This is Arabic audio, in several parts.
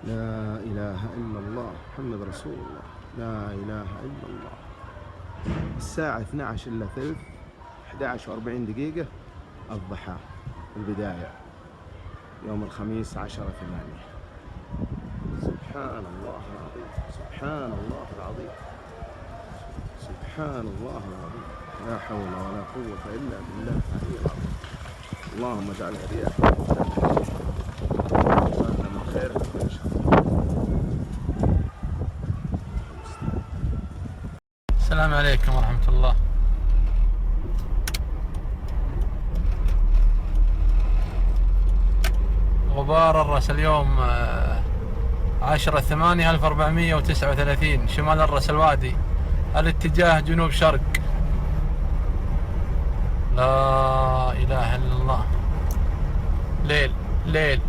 لا إله إلا الله محمد رسول الله. لا إله إلا الله. الساعة 12 إلا ثلث، 11 و40 دقيقة الضحى البداية، يوم الخميس 10/8. سبحان الله العظيم، سبحان الله العظيم، سبحان الله العظيم. لا حول ولا قوة إلا بالله العلي العظيم. اللهم اجعلها رياح من خير إن شاء الله. السلام عليكم ورحمة الله. غبار الرس اليوم 10/8/1439، شمال الرس الوادي، الاتجاه جنوب شرق. لا إله إلا الله. ليل ليل.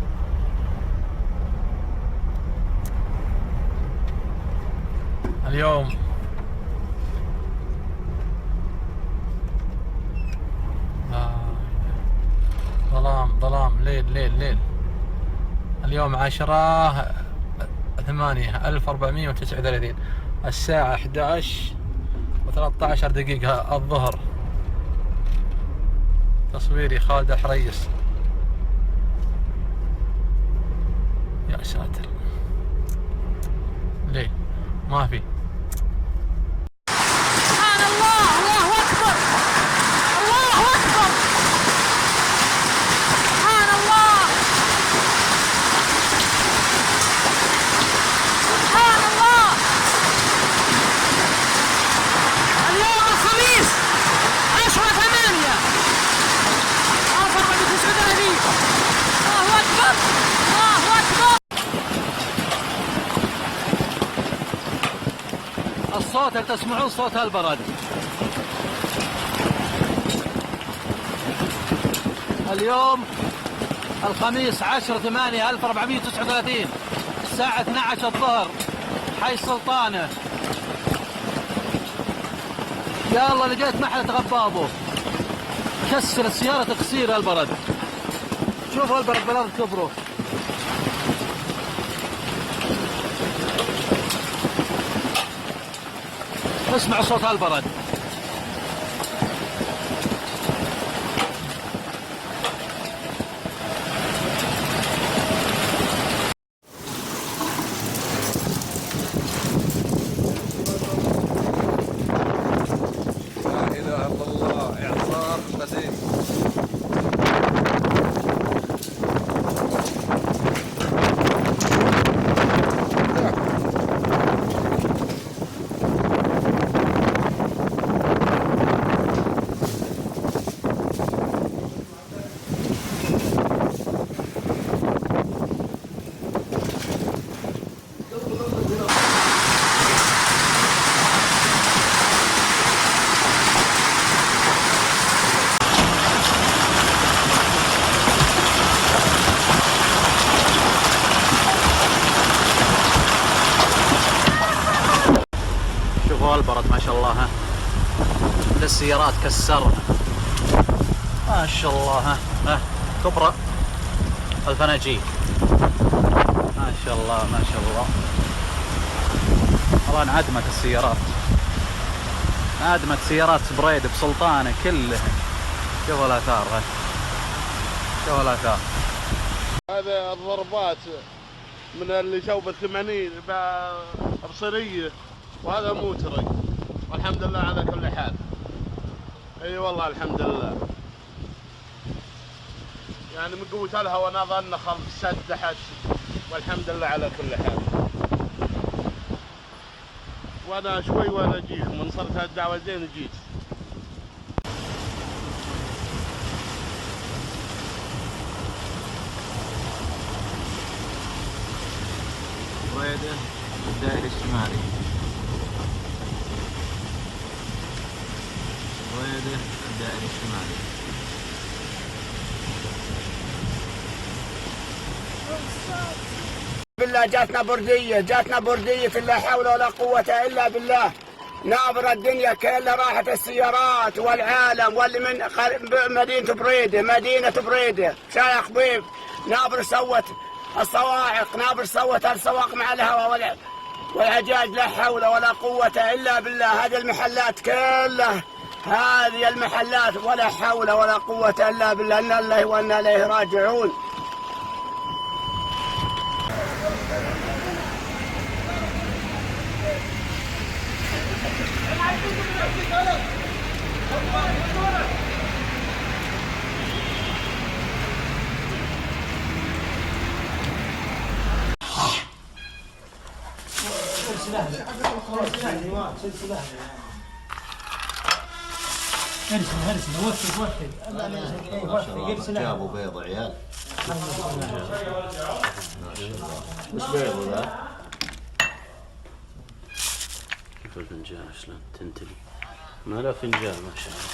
اليوم ظلام ليل ليل ليل. اليوم 10/8/1439، الساعة 11:13 دقيقة الظهر. تصويري خالد الحريص. يا ساتر، ليه ما في؟ سبحان الله، الله أكبر، الله أكبر، سبحان الله، سبحان الله. اليوم الخميس 10/8/1439. الله أكبر، الله أكبر. الصوت اللي تسمعون صوت البرد. اليوم الخميس 10/8/1439، الساعة 12 الظهر، حي سلطانة. يا الله لقيت محلة غبابه، كسر السيارة تكسير البرد. شوفوا البرد بالأرض كبره. اسمع صوت البرد. لا إله إلا الله. إعصار غزير. شوفوا البرد ما شاء الله. ها للسيارات كسر ما شاء الله. ها كبرى الفناجيل ما شاء الله ما شاء الله. والله انعدمت السيارات، انعدمت سيارات بريد بسلطانة كلها. شوفوا الآثار، شوفوا الآثار. هذا الضربات من اللي شوبة 80 بصرية، وهذا موتري، والحمد لله على كل حال. اي والله الحمد لله. يعني من قوة الهواء نظن خلف سد حش، والحمد لله على كل حال. وانا شوي وانا اجيك، من صرت هالدعوة زين جيت. بريدة الدائري الشمالي، بريدة الدائري الشمالي. بالله جاتنا بردية لا حول ولا قوة إلا بالله. نابر الدنيا كلها راحت السيارات والعالم، واللي من مدينة بريدة شايخ بيب نابر سوت الصواعق نابر سوت السواق مع الهواء والعجاج، لا حول ولا قوة إلا بالله. هذه المحلات كلها، هذه المحلات ولا حول ولا قوة إلا بالله. إنا لله وإنا إليه راجعون. جابوا بيض عيال. وش بيض ذا؟ شوف الفنجان شلون تنتلي، ما له فنجان ما شاء الله.